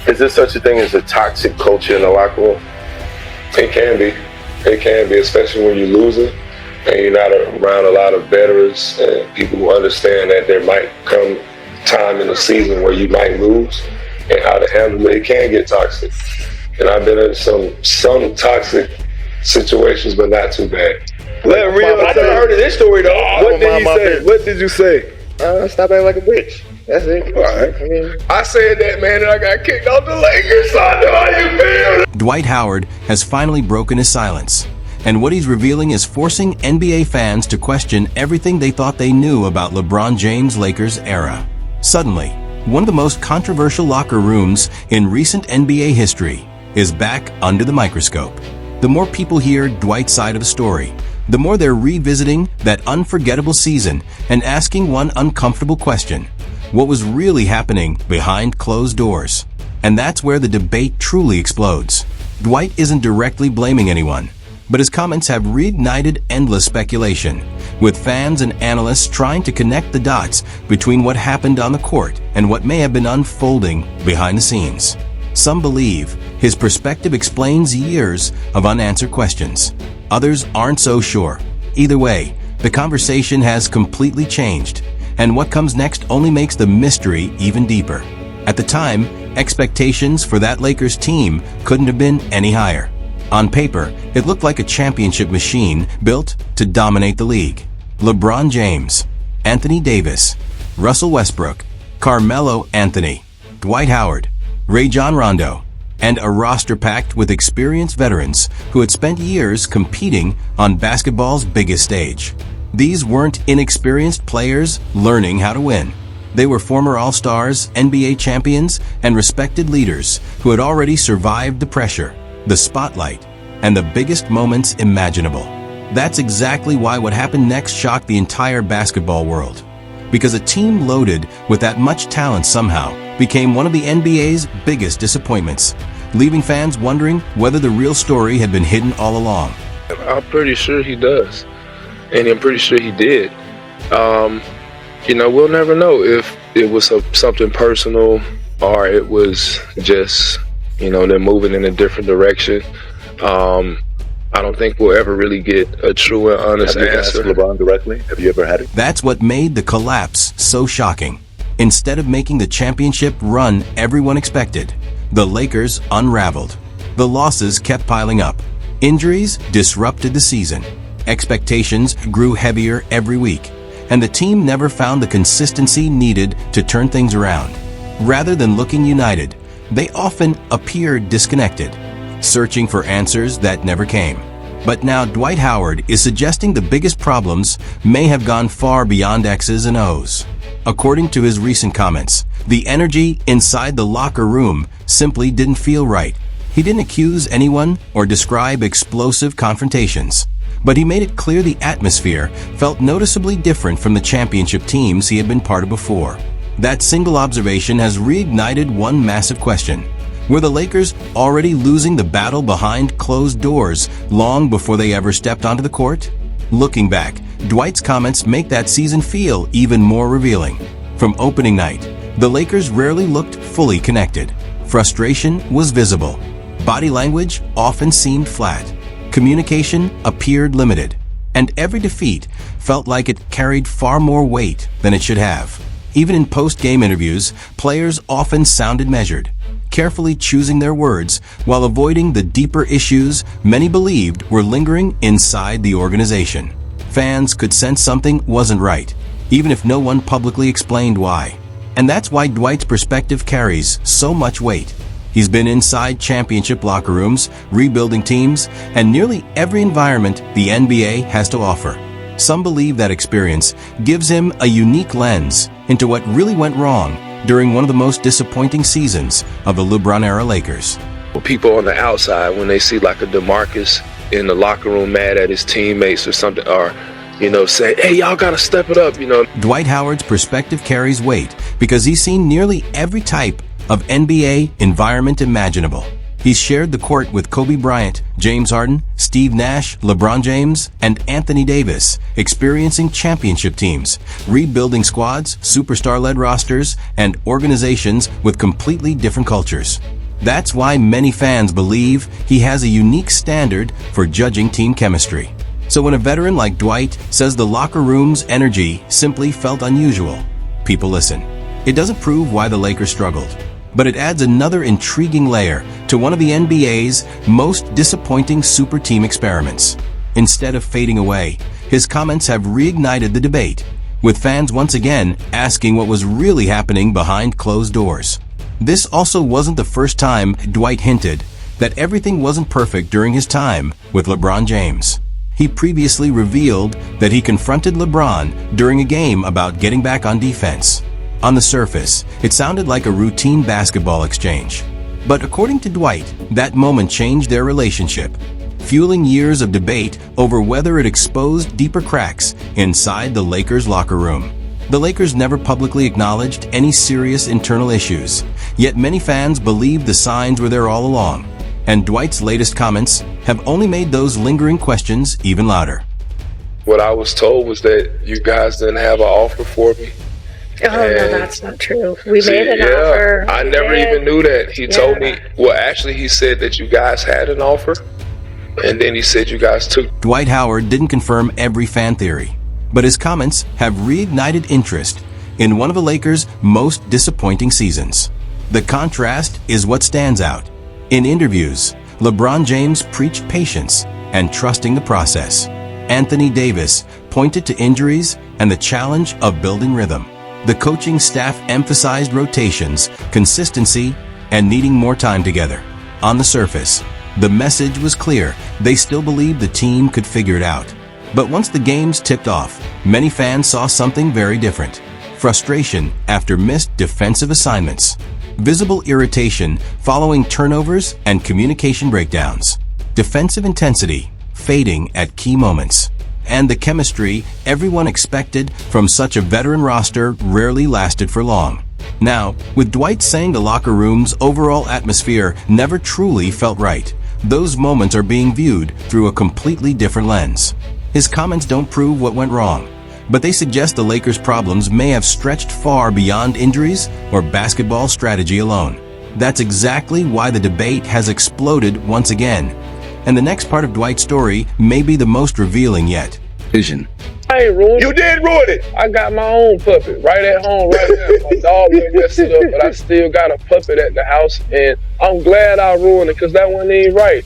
Is there such a thing as a toxic culture in the locker room? It can be. It can be, especially when you're losing and you're not around a lot of veterans and people who understand that there might come time in the season where you might lose and how to handle it. It can get toxic. And I've been in some toxic situations, but not too bad. Let Rio, I never heard of this story though. What did he say? What did you say? Stop acting like a bitch. That's it. All right. I said that, man, and I got kicked off the Lakers, so I know how you feel. Dwight Howard has finally broken his silence, and what he's revealing is forcing NBA fans to question everything they thought they knew about LeBron James Lakers era. Suddenly, one of the most controversial locker rooms in recent NBA history is back under the microscope. The more people hear Dwight's side of the story, the more they're revisiting that unforgettable season and asking one uncomfortable question: what was really happening behind closed doors? And that's where the debate truly explodes. Dwight isn't directly blaming anyone, but his comments have reignited endless speculation, with fans and analysts trying to connect the dots between what happened on the court and what may have been unfolding behind the scenes. Some believe his perspective explains years of unanswered questions. Others aren't so sure. Either way, the conversation has completely changed, and what comes next only makes the mystery even deeper. At the time, expectations for that Lakers team couldn't have been any higher. On paper, it looked like a championship machine built to dominate the league. LeBron James, Anthony Davis, Russell Westbrook, Carmelo Anthony, Dwight Howard, Rajon Rondo, and a roster packed with experienced veterans who had spent years competing on basketball's biggest stage. These weren't inexperienced players learning how to win. They were former All-Stars, NBA champions, and respected leaders who had already survived the pressure, the spotlight, and the biggest moments imaginable. That's exactly why what happened next shocked the entire basketball world. Because a team loaded with that much talent somehow became one of the NBA's biggest disappointments, leaving fans wondering whether the real story had been hidden all along. I'm pretty sure he does. And I'm pretty sure he did. We'll never know if it was something personal or it was just, them moving in a different direction. I don't think we'll ever really get a true and honest answer. Have you asked LeBron directly? Have you ever had it? That's what made the collapse so shocking. Instead of making the championship run everyone expected, the Lakers unraveled. The losses kept piling up. Injuries disrupted the season. Expectations grew heavier every week, and the team never found the consistency needed to turn things around. Rather than looking united, they often appeared disconnected, searching for answers that never came. But now Dwight Howard is suggesting the biggest problems may have gone far beyond X's and O's. According to his recent comments, the energy inside the locker room simply didn't feel right. He didn't accuse anyone or describe explosive confrontations, but he made it clear the atmosphere felt noticeably different from the championship teams he had been part of before. That single observation has reignited one massive question. Were the Lakers already losing the battle behind closed doors long before they ever stepped onto the court? Looking back, Dwight's comments make that season feel even more revealing. From opening night, the Lakers rarely looked fully connected. Frustration was visible. Body language often seemed flat. Communication appeared limited. And every defeat felt like it carried far more weight than it should have. Even in post-game interviews, players often sounded measured, carefully choosing their words while avoiding the deeper issues many believed were lingering inside the organization. Fans could sense something wasn't right, even if no one publicly explained why. And that's why Dwight's perspective carries so much weight. He's been inside championship locker rooms, rebuilding teams, and nearly every environment the NBA has to offer. Some believe that experience gives him a unique lens into what really went wrong during one of the most disappointing seasons of the LeBron-era Lakers. Well, people on the outside, when they see like a DeMarcus in the locker room mad at his teammates or something, or, say, hey, y'all gotta step it up, Dwight Howard's perspective carries weight because he's seen nearly every type of NBA environment imaginable. He's shared the court with Kobe Bryant, James Harden, Steve Nash, LeBron James, and Anthony Davis, experiencing championship teams, rebuilding squads, superstar-led rosters, and organizations with completely different cultures. That's why many fans believe he has a unique standard for judging team chemistry. So when a veteran like Dwight says the locker room's energy simply felt unusual, people listen. It doesn't prove why the Lakers struggled, but it adds another intriguing layer to one of the NBA's most disappointing super team experiments. Instead of fading away, his comments have reignited the debate, with fans once again asking what was really happening behind closed doors. This also wasn't the first time Dwight hinted that everything wasn't perfect during his time with LeBron James. He previously revealed that he confronted LeBron during a game about getting back on defense. On the surface, it sounded like a routine basketball exchange. But according to Dwight, that moment changed their relationship, fueling years of debate over whether it exposed deeper cracks inside the Lakers' locker room. The Lakers never publicly acknowledged any serious internal issues, yet many fans believed the signs were there all along. And Dwight's latest comments have only made those lingering questions even louder. What I was told was that you guys didn't have an offer for me. Oh, no, that's not true. We made an offer. I never even knew that. He told me, well, actually, he said that you guys had an offer, and then he said you guys took. Dwight Howard didn't confirm every fan theory, but his comments have reignited interest in one of the Lakers' most disappointing seasons. The contrast is what stands out. In interviews, LeBron James preached patience and trusting the process. Anthony Davis pointed to injuries and the challenge of building rhythm. The coaching staff emphasized rotations, consistency, and needing more time together. On the surface, the message was clear. They still believed the team could figure it out. But once the games tipped off, many fans saw something very different. Frustration after missed defensive assignments. Visible irritation following turnovers and communication breakdowns. Defensive intensity fading at key moments. And the chemistry everyone expected from such a veteran roster rarely lasted for long. Now, with Dwight saying the locker room's overall atmosphere never truly felt right, those moments are being viewed through a completely different lens. His comments don't prove what went wrong, but they suggest the Lakers' problems may have stretched far beyond injuries or basketball strategy alone. That's exactly why the debate has exploded once again. And the next part of Dwight's story may be the most revealing yet. Vision. I ain't ruined it. You did ruin it. I got my own puppet right at home right now. My dog been messed up, but I still got a puppet at the house, and I'm glad I ruined it because that one ain't right.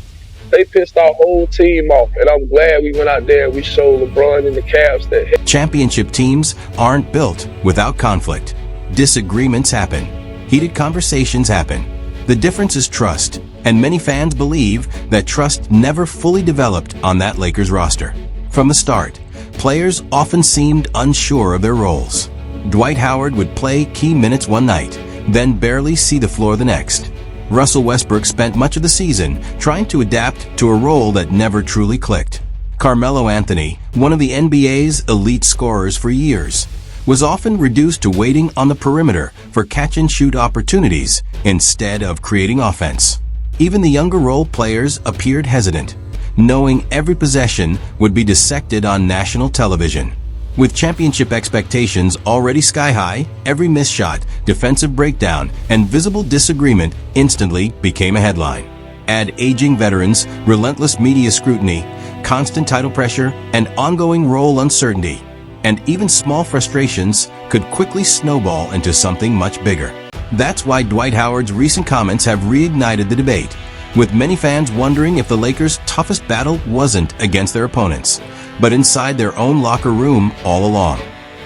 They pissed our whole team off, and I'm glad we went out there and we showed LeBron and the Cavs that Championship teams aren't built without conflict. Disagreements happen. Heated conversations happen. The difference is trust, and many fans believe that trust never fully developed on that Lakers roster. From the start, players often seemed unsure of their roles. Dwight Howard would play key minutes one night, then barely see the floor the next. Russell Westbrook spent much of the season trying to adapt to a role that never truly clicked. Carmelo Anthony, one of the NBA's elite scorers for years, was often reduced to waiting on the perimeter for catch-and-shoot opportunities instead of creating offense. Even the younger role players appeared hesitant, knowing every possession would be dissected on national television. With championship expectations already sky-high, every missed shot, defensive breakdown, and visible disagreement instantly became a headline. Add aging veterans, relentless media scrutiny, constant title pressure, and ongoing role uncertainty, and even small frustrations could quickly snowball into something much bigger. That's why Dwight Howard's recent comments have reignited the debate, with many fans wondering if the Lakers' toughest battle wasn't against their opponents, but inside their own locker room all along.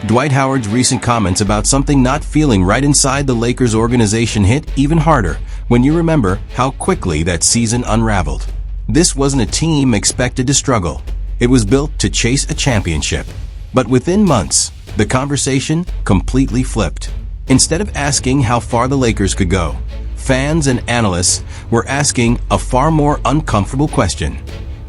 Dwight Howard's recent comments about something not feeling right inside the Lakers organization hit even harder when you remember how quickly that season unraveled. This wasn't a team expected to struggle. It was built to chase a championship. But within months, the conversation completely flipped. Instead of asking how far the Lakers could go, fans and analysts were asking a far more uncomfortable question.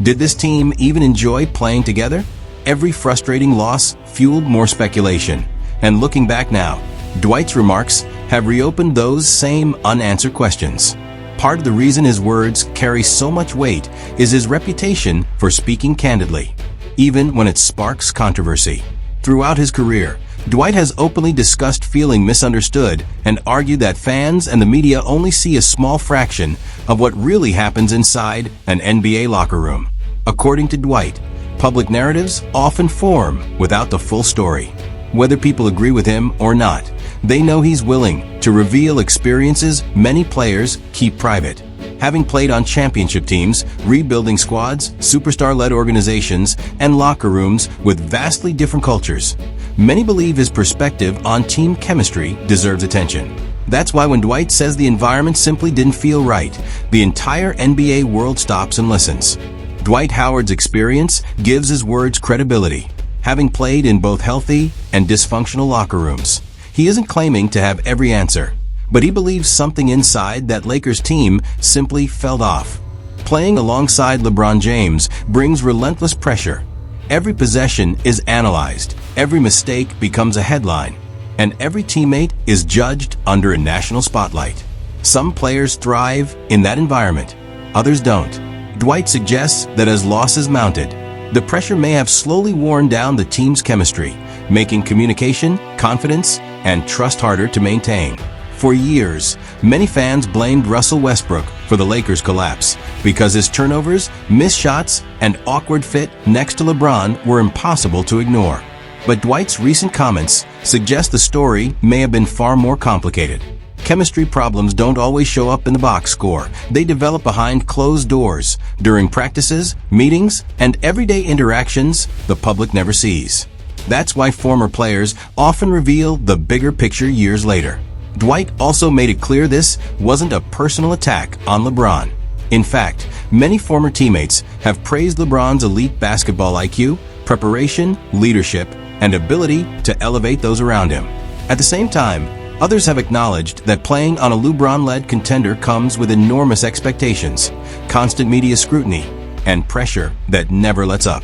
Did this team even enjoy playing together? Every frustrating loss fueled more speculation. And looking back now, Dwight's remarks have reopened those same unanswered questions. Part of the reason his words carry so much weight is his reputation for speaking candidly, even when it sparks controversy. Throughout his career, Dwight has openly discussed feeling misunderstood and argued that fans and the media only see a small fraction of what really happens inside an NBA locker room. According to Dwight, public narratives often form without the full story. Whether people agree with him or not, they know he's willing to reveal experiences many players keep private. Having played on championship teams, rebuilding squads, superstar-led organizations, and locker rooms with vastly different cultures, many believe his perspective on team chemistry deserves attention. That's why when Dwight says the environment simply didn't feel right, the entire NBA world stops and listens. Dwight Howard's experience gives his words credibility. Having played in both healthy and dysfunctional locker rooms, he isn't claiming to have every answer, but he believes something inside that Lakers team simply fell off. Playing alongside LeBron James brings relentless pressure. Every possession is analyzed, every mistake becomes a headline, and every teammate is judged under a national spotlight. Some players thrive in that environment, others don't. Dwight suggests that as losses mounted, the pressure may have slowly worn down the team's chemistry, making communication, confidence, and trust harder to maintain. For years, many fans blamed Russell Westbrook for the Lakers' collapse because his turnovers, missed shots, and awkward fit next to LeBron were impossible to ignore. But Dwight's recent comments suggest the story may have been far more complicated. Chemistry problems don't always show up in the box score. They develop behind closed doors, during practices, meetings, and everyday interactions the public never sees. That's why former players often reveal the bigger picture years later. Dwight also made it clear this wasn't a personal attack on LeBron. In fact, many former teammates have praised LeBron's elite basketball IQ, preparation, leadership, and ability to elevate those around him. At the same time, others have acknowledged that playing on a LeBron-led contender comes with enormous expectations, constant media scrutiny, and pressure that never lets up.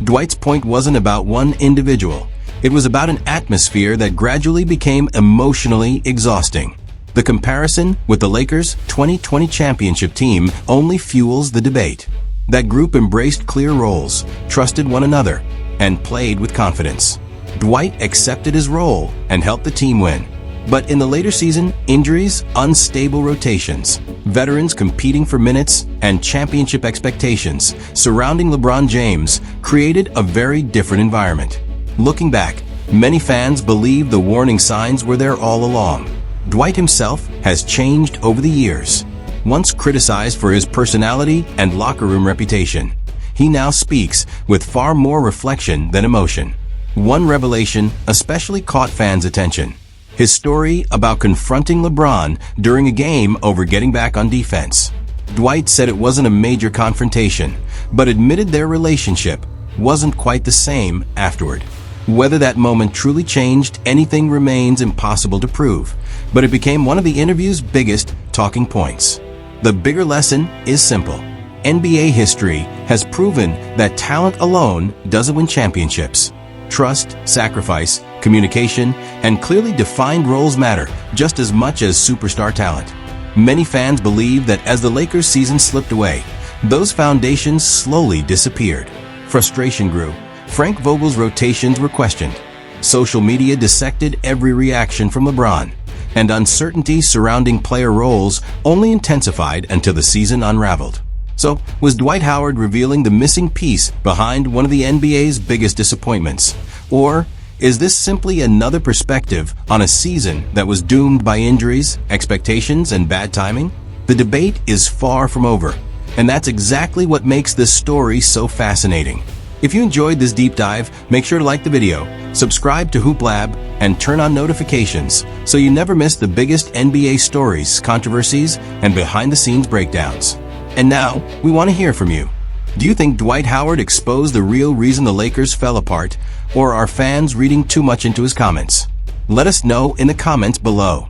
Dwight's point wasn't about one individual. It was about an atmosphere that gradually became emotionally exhausting. The comparison with the Lakers' 2020 championship team only fuels the debate. That group embraced clear roles, trusted one another, and played with confidence. Dwight accepted his role and helped the team win. But in the later season, injuries, unstable rotations, veterans competing for minutes, and championship expectations surrounding LeBron James created a very different environment. Looking back, many fans believe the warning signs were there all along. Dwight himself has changed over the years. Once criticized for his personality and locker room reputation, he now speaks with far more reflection than emotion. One revelation especially caught fans' attention: his story about confronting LeBron during a game over getting back on defense. Dwight said it wasn't a major confrontation, but admitted their relationship wasn't quite the same afterward. Whether that moment truly changed anything remains impossible to prove, but it became one of the interview's biggest talking points. The bigger lesson is simple. NBA history has proven that talent alone doesn't win championships. Trust, sacrifice, communication, and clearly defined roles matter just as much as superstar talent. Many fans believe that as the Lakers season slipped away, those foundations slowly disappeared. Frustration grew. Frank Vogel's rotations were questioned. Social media dissected every reaction from LeBron, and uncertainty surrounding player roles only intensified until the season unraveled. So, was Dwight Howard revealing the missing piece behind one of the NBA's biggest disappointments? Or is this simply another perspective on a season that was doomed by injuries, expectations, and bad timing? The debate is far from over, and that's exactly what makes this story so fascinating. If you enjoyed this deep dive, make sure to like the video, subscribe to Hoop Lab, and turn on notifications so you never miss the biggest NBA stories, controversies, and behind-the-scenes breakdowns. And now, we want to hear from you. Do you think Dwight Howard exposed the real reason the Lakers fell apart, or are fans reading too much into his comments? Let us know in the comments below.